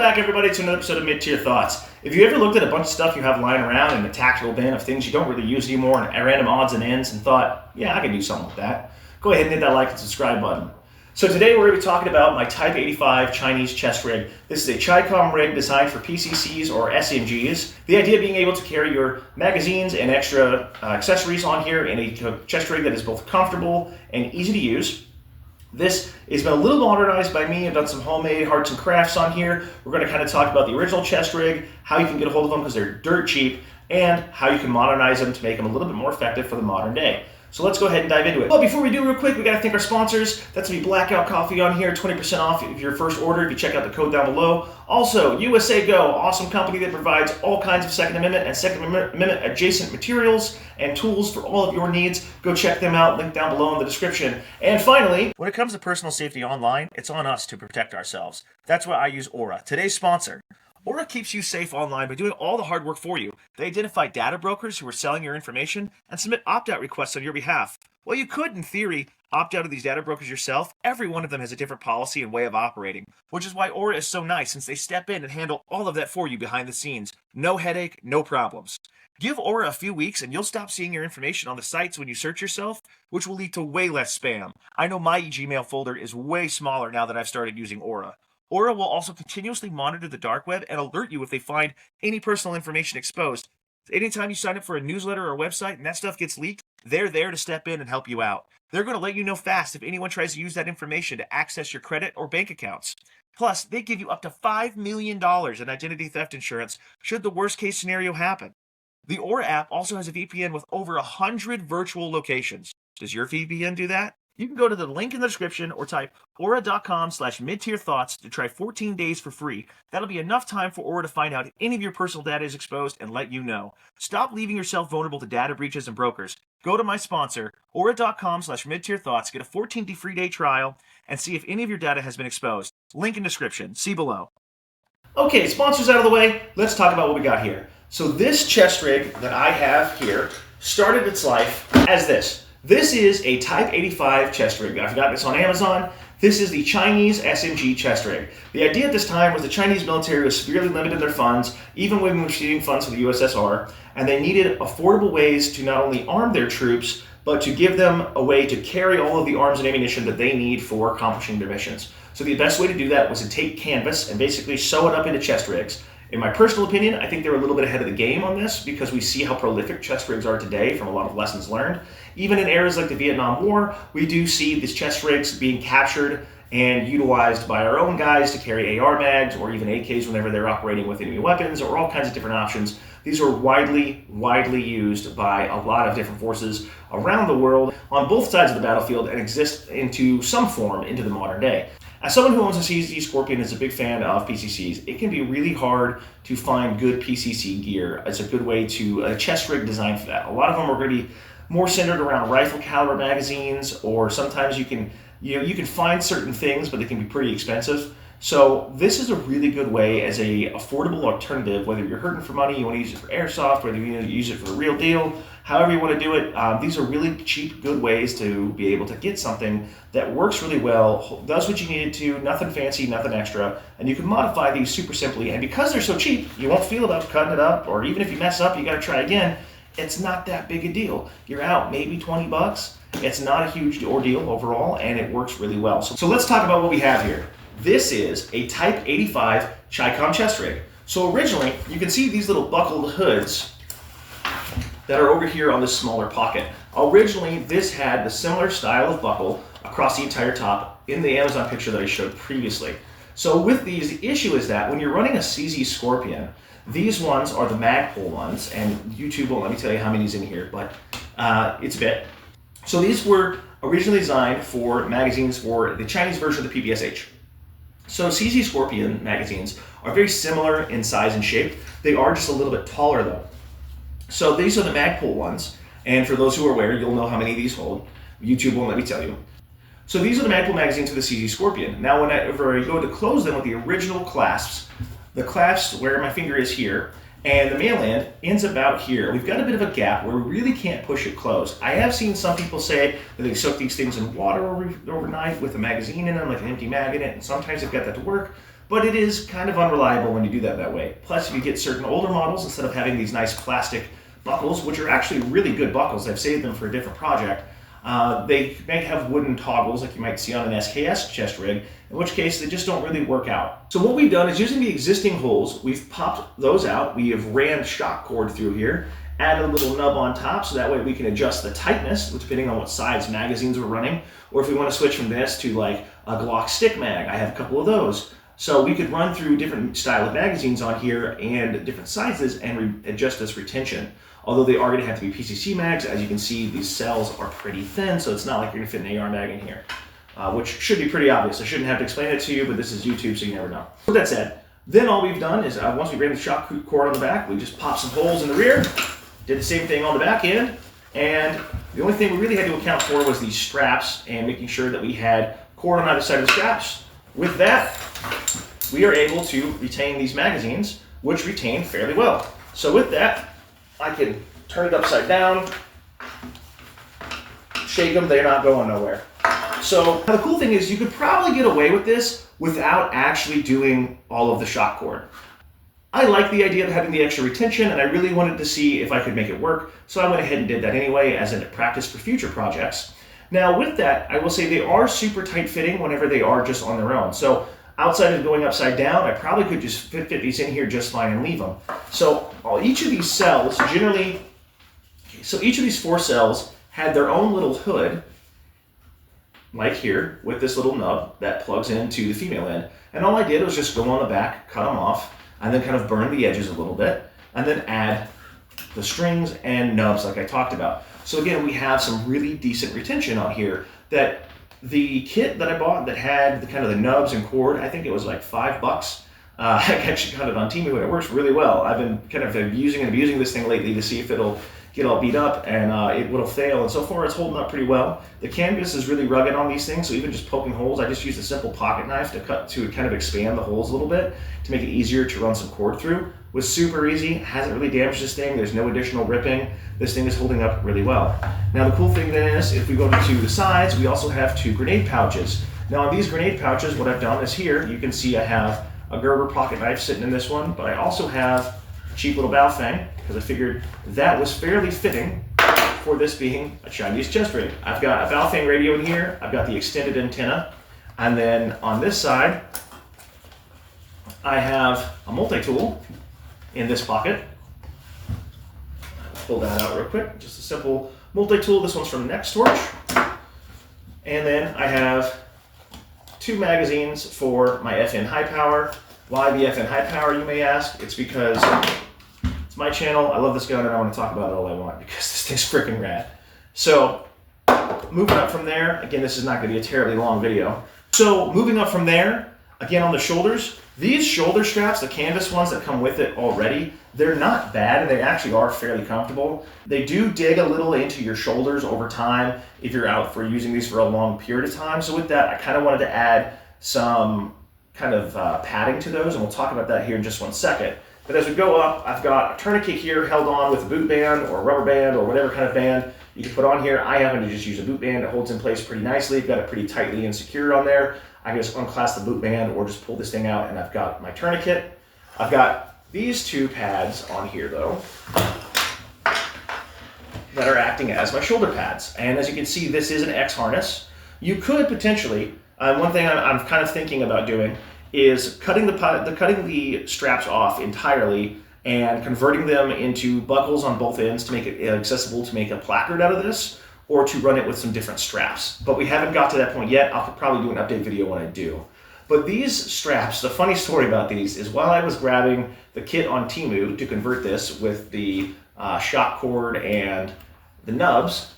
back, everybody, to another episode of Mid-Tier Thoughts. If you ever looked at a bunch of stuff you have lying around in a tactical bin of things you don't really use anymore and random odds and ends and thought, yeah, I could do something with that, go ahead and hit that like and subscribe button. So today we're going to be talking about my Type 85 Chinese chest rig. This is a Chi-Com rig designed for PCCs or SMGs. The idea being able to carry your magazines and extra accessories on here in a chest rig that is both comfortable and easy to use. This has been a little modernized by me. I've done some homemade arts and crafts on here. We're going to kind of talk about the original chest rig, how you can get a hold of them because they're dirt cheap, and how you can modernize them to make them a little bit more effective for the modern day. So let's go ahead and dive into it. But before we do, real quick, we got to thank our sponsors. That's going to be Blackout Coffee on here, 20% off of your first order if you check out the code down below. Also, USA Go, awesome company that provides all kinds of Second Amendment and Second Amendment adjacent materials and tools for all of your needs. Go check them out, link down below in the description. And finally, when it comes to personal safety online, it's on us to protect ourselves. That's why I use Aura, today's sponsor. Aura keeps you safe online by doing all the hard work for you. They identify data brokers who are selling your information and submit opt-out requests on your behalf. Well, you could, in theory, opt out of these data brokers yourself. Every one of them has a different policy and way of operating, which is why Aura is so nice since they step in and handle all of that for you behind the scenes. No headache, no problems. Give Aura a few weeks and you'll stop seeing your information on the sites when you search yourself, which will lead to way less spam. I know my Gmail folder is way smaller now that I've started using Aura. Aura will also continuously monitor the dark web and alert you if they find any personal information exposed. Anytime you sign up for a newsletter or website and that stuff gets leaked, they're there to step in and help you out. They're going to let you know fast if anyone tries to use that information to access your credit or bank accounts. Plus, they give you up to $5 million in identity theft insurance should the worst case scenario happen. The Aura app also has a VPN with over 100 virtual locations. Does your VPN do that? You can go to the link in the description or type aura.com/midtierthoughts to try 14 days for free. That'll be enough time for Aura to find out if any of your personal data is exposed and let you know. Stop leaving yourself vulnerable to data breaches and brokers. Go to my sponsor, aura.com/midtierthoughts, get a 14-day free day trial, and see if any of your data has been exposed. Link in description. See below. Okay, sponsors out of the way, let's talk about what we got here. So this chest rig that I have here started its life as this. This is a Type 85 chest rig. I've got this on Amazon. This is the Chinese SMG chest rig. The idea at this time was the Chinese military was severely limited in their funds, even when receiving funds from the USSR, and they needed affordable ways to not only arm their troops, but to give them a way to carry all of the arms and ammunition that they need for accomplishing their missions. So the best way to do that was to take canvas and basically sew it up into chest rigs. In my personal opinion, I think they were a little bit ahead of the game on this because we see how prolific chest rigs are today from a lot of lessons learned. Even in eras like the Vietnam War, we do see these chest rigs being captured and utilized by our own guys to carry AR mags or even AKs whenever they're operating with enemy weapons or all kinds of different options. These are widely used by a lot of different forces around the world on both sides of the battlefield and exist into some form into the modern day. As someone who owns a CZ Scorpion and is a big fan of PCCs, it can be really hard to find good PCC gear. It's a good way to, a chest rig designed for that. A lot of them are going to be more centered around rifle caliber magazines, or sometimes you can find certain things, but they can be pretty expensive. So this is a really good way as a affordable alternative, whether you're hurting for money, you want to use it for airsoft, whether you want to use it for the real deal, however you want to do it. These are really cheap, good ways to be able to get something that works really well, does what you need it to, nothing fancy, nothing extra, and you can modify these super simply. And because they're so cheap, you won't feel about cutting it up, or even if you mess up, you got to try again. It's not that big a deal. You're out maybe 20 bucks. It's not a huge ordeal overall, and it works really well. So let's talk about what we have here. This is a Type 85 Chi-Com chest rig. So originally, you can see these little buckled hoods that are over here on this smaller pocket. Originally, this had the similar style of buckle across the entire top in the Amazon picture that I showed previously. So with these, the issue is that when you're running a CZ Scorpion, these ones are the mag pull ones, and YouTube won't let me tell you how many's in here, but it's a bit. So these were originally designed for magazines for the Chinese version of the PPSH. So CZ Scorpion magazines are very similar in size and shape. They are just a little bit taller though. So these are the mag pull ones, and for those who are aware, you'll know how many of these hold. YouTube won't let me tell you. So these are the mag pull magazines for the CZ Scorpion. Now whenever I go to close them with the original clasps, the clasps where my finger is here, and the mail end ends about here. We've got a bit of a gap where we really can't push it closed. I have seen some people say that they soak these things in water overnight with a magazine in them, like an empty mag in it, and sometimes they've got that to work. but it is kind of unreliable when you do that way. Plus, if you get certain older models, instead of having these nice plastic buckles, which are actually really good buckles, I've saved them for a different project, they may have wooden toggles like you might see on an SKS chest rig, in which case they just don't really work out. So what we've done is, using the existing holes, we've popped those out. We have ran shock cord through here, added a little nub on top, so that way we can adjust the tightness depending on what size magazines we're running, or if we want to switch from this to like a Glock stick mag. I have a couple of those. So we could run through different style of magazines on here and different sizes and adjust this retention. Although they are going to have to be PCC mags. As you can see, these cells are pretty thin, so it's not like you're going to fit an AR mag in here, which should be pretty obvious. I shouldn't have to explain it to you, but this is YouTube, so you never know. With that said, then all we've done is, once we ran the shock cord on the back, we just popped some holes in the rear, did the same thing on the back end, and the only thing we really had to account for was these straps and making sure that we had cord on either side of the straps. With that, we are able to retain these magazines, which retain fairly well. So with that, I can turn it upside down, shake them, they're not going nowhere. So the cool thing is, you could probably get away with this without actually doing all of the shock cord. I like the idea of having the extra retention, and I really wanted to see if I could make it work, so I went ahead and did that anyway as a practice for future projects. Now with that, I will say they are super tight fitting whenever they are just on their own. So outside of going upside down, I probably could just fit these in here just fine and leave them. So each of these cells generally, each of these 4 cells had their own little hood, like here, with this little nub that plugs into the female end. And all I did was just go on the back, cut them off, and then kind of burn the edges a little bit, and then add the strings and nubs like I talked about. So again, we have some really decent retention on here. That the kit that I bought that had the kind of the nubs and cord, I think it was like $5. I actually got it on Temu, and it works really well. I've been kind of using and abusing this thing lately to see if it'll get all beat up and it will fail, and so far it's holding up pretty well. The canvas is really rugged on these things, so even just poking holes, I just used a simple pocket knife to kind of expand the holes a little bit to make it easier to run some cord through. Was super easy, hasn't really damaged this thing, there's no additional ripping. This thing is holding up really well. Now the cool thing then is, if we go to the sides, we also have 2 grenade pouches. Now on these grenade pouches, what I've done is, here you can see I have a Gerber pocket knife sitting in this one, but I also have a cheap little Baofeng, because I figured that was fairly fitting for this being a Chinese chest rig. I've got a Baofeng radio in here, I've got the extended antenna, and then on this side, I have a multi-tool in this pocket. Pull that out real quick, just a simple multi-tool. This one's from Next Torch. And then I have 2 magazines for my FN high power. Why the FN high power, you may ask? It's because it's my channel, I love this gun, and I want to talk about it all I want because this thing's freaking rad. So moving up from there, again, this is not going to be a terribly long video. So moving up from there, again on the shoulders, these shoulder straps, the canvas ones that come with it already, they're not bad, and they actually are fairly comfortable. They do dig a little into your shoulders over time if you're out for using these for a long period of time. So with that, I kind of wanted to add some kind of padding to those, and we'll talk about that here in just one second. But as we go up, I've got a tourniquet here held on with a boot band or a rubber band or whatever kind of band you can put on here. I happen to just use a boot band. It holds in place pretty nicely. I've got it pretty tightly and secure on there. I can just unclasp the boot band or just pull this thing out, and I've got my tourniquet. I've got these 2 pads on here though that are acting as my shoulder pads. And as you can see, this is an X harness. You could potentially, one thing I'm kind of thinking about doing is cutting the straps off entirely and converting them into buckles on both ends to make it accessible to make a placard out of this, or to run it with some different straps. But we haven't got to that point yet. I'll probably do an update video when I do. But these straps, the funny story about these is, while I was grabbing the kit on Temu to convert this with the shock cord and the nubs,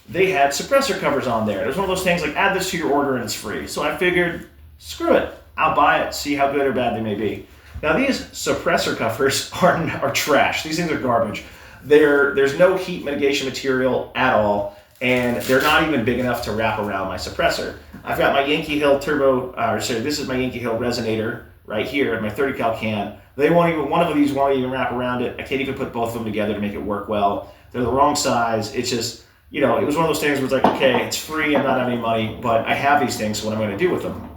they had suppressor covers on there. It was one of those things like, add this to your order and it's free. So I figured, screw it, I'll buy it, see how good or bad they may be. Now these suppressor covers are trash. These things are garbage. There's no heat mitigation material at all, and they're not even big enough to wrap around my suppressor. I've got my Yankee Hill this is my Yankee Hill resonator right here, my 30 cal can. One of these won't even wrap around it. I can't even put both of them together to make it work well. They're the wrong size. It's just, it was one of those things where it's like, okay, it's free, I'm not having any money, but I have these things, so what am I going to do with them?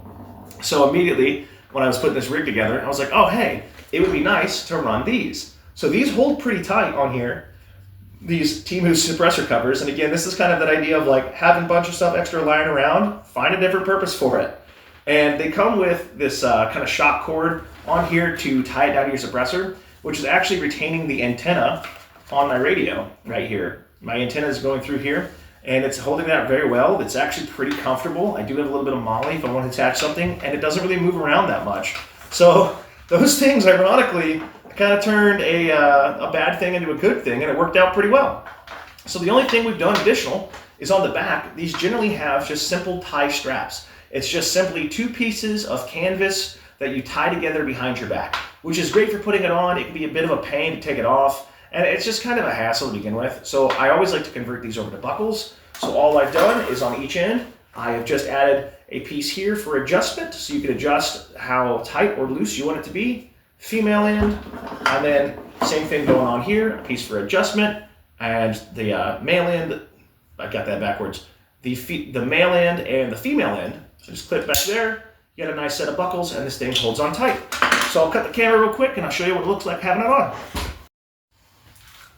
So immediately, when I was putting this rig together. I was like, oh, hey, it would be nice to run these. So these hold pretty tight on here, these T-Moose suppressor covers. And again, this is kind of that idea of like having a bunch of stuff extra lying around, find a different purpose for it. And they come with this kind of shock cord on here to tie it down to your suppressor, which is actually retaining the antenna on my radio right here. My antenna is going through here, and it's holding that very well. It's actually pretty comfortable. I do have a little bit of molly if I want to attach something, and it doesn't really move around that much. So those things, ironically, kind of turned a bad thing into a good thing, and it worked out pretty well. So the only thing we've done additional is on the back. These generally have just simple tie straps. It's just simply 2 pieces of canvas that you tie together behind your back, which is great for putting it on. It can be a bit of a pain to take it off, and it's just kind of a hassle to begin with. So I always like to convert these over to buckles. So all I've done is on each end, I have just added a piece here for adjustment, so you can adjust how tight or loose you want it to be. Female end, and then same thing going on here, a piece for adjustment, and the male end, I got that backwards, the male end and the female end. So just clip back there, you got a nice set of buckles, and this thing holds on tight. So I'll cut the camera real quick and I'll show you what it looks like having it on.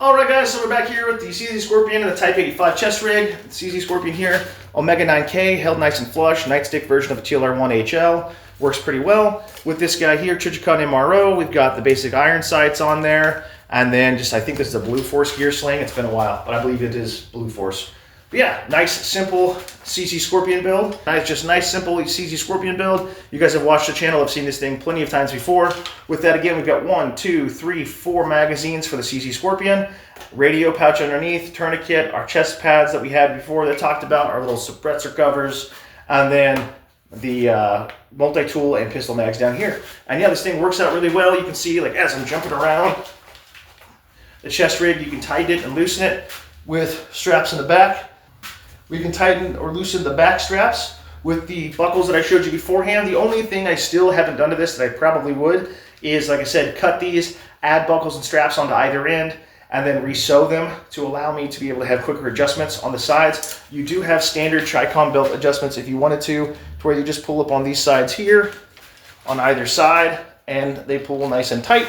Alright guys, so we're back here with the CZ Scorpion and the Type 85 chest rig. The CZ Scorpion here, Omega 9K, held nice and flush, nightstick version of a TLR1 HL. Works pretty well. With this guy here, Trijicon MRO, we've got the basic iron sights on there, and then just, I think this is a Blue Force gear sling. It's been a while, but I believe it is Blue Force. But yeah, nice, simple CZ Scorpion build. Nice, simple CZ Scorpion build. You guys have watched the channel, have seen this thing plenty of times before. With that, again, we've got 1, 2, 3, 4 magazines for the CZ Scorpion. Radio pouch underneath, tourniquet, our chest pads that we had before that talked about, our little suppressor covers, and then the multi-tool and pistol mags down here. And yeah, this thing works out really well. You can see, like, as I'm jumping around the chest rig, you can tighten it and loosen it with straps in the back. We can tighten or loosen the back straps with the buckles that I showed you beforehand. The only thing I still haven't done to this that I probably would is, like I said, cut these, add buckles and straps onto either end, and then re-sew them to allow me to be able to have quicker adjustments on the sides. You do have standard Tricom belt adjustments if you wanted to where you just pull up on these sides here on either side, and they pull nice and tight.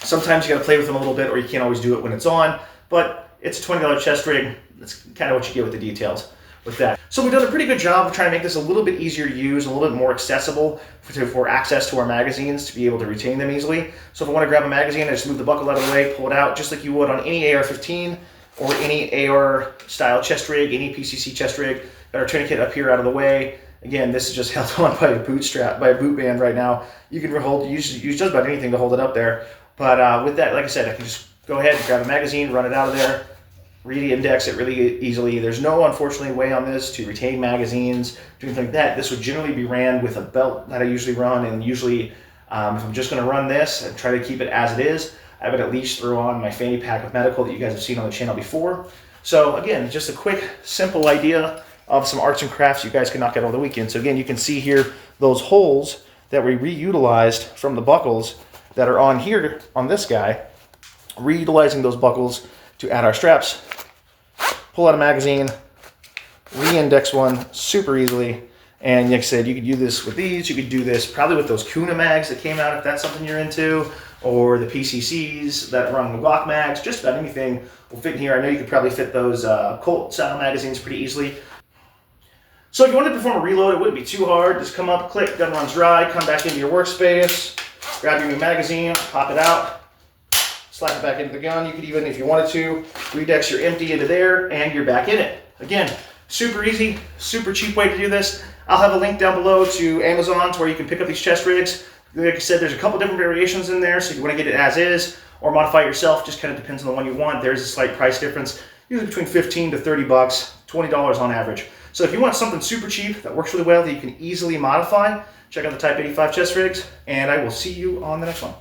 Sometimes you gotta play with them a little bit, or you can't always do it when it's on, but it's a $20 chest rig. That's kind of what you get with the details with that. So we've done a pretty good job of trying to make this a little bit easier to use, a little bit more accessible for access to our magazines, to be able to retain them easily. So if I want to grab a magazine, I just move the buckle out of the way, pull it out, just like you would on any AR-15 or any AR style chest rig, any PCC chest rig. Got our tourniquet up here out of the way. Again, this is just held on by a bootstrap, by a boot band right now. You can use just about anything to hold it up there. But with that, like I said, I can just go ahead and grab a magazine, run it out of there, re-index it really easily. There's no, unfortunately, way on this to retain magazines, do anything like that. This would generally be ran with a belt that I usually run, and usually if I'm just going to run this and try to keep it as it is, I would at least throw on my fanny pack of medical that you guys have seen on the channel before. So again, just a quick, simple idea of some arts and crafts you guys can knock out over the weekend. So again, you can see here those holes that we reutilized from the buckles that are on here on this guy, reutilizing those buckles to add our straps, pull out a magazine, re-index one super easily. And like I said, you could do this with these, you could do this probably with those Kuna mags that came out if that's something you're into, or the PCCs that run the Glock mags. Just about anything will fit in here. I know you could probably fit those Colt style magazines pretty easily. So if you wanted to perform a reload, it wouldn't be too hard. Just come up, click, gun runs dry, come back into your workspace, grab your new magazine, pop it out, slap it back into the gun. You could even, if you wanted to, redex your empty into there, and you're back in it. Again, super easy, super cheap way to do this. I'll have a link down below to Amazon to where you can pick up these chest rigs. Like I said, there's a couple different variations in there, so if you want to get it as is or modify it yourself, just kind of depends on the one you want. There's a slight price difference, usually between 15 to 30 bucks, $20 on average. So if you want something super cheap that works really well that you can easily modify, check out the Type 85 chest rigs, and I will see you on the next one.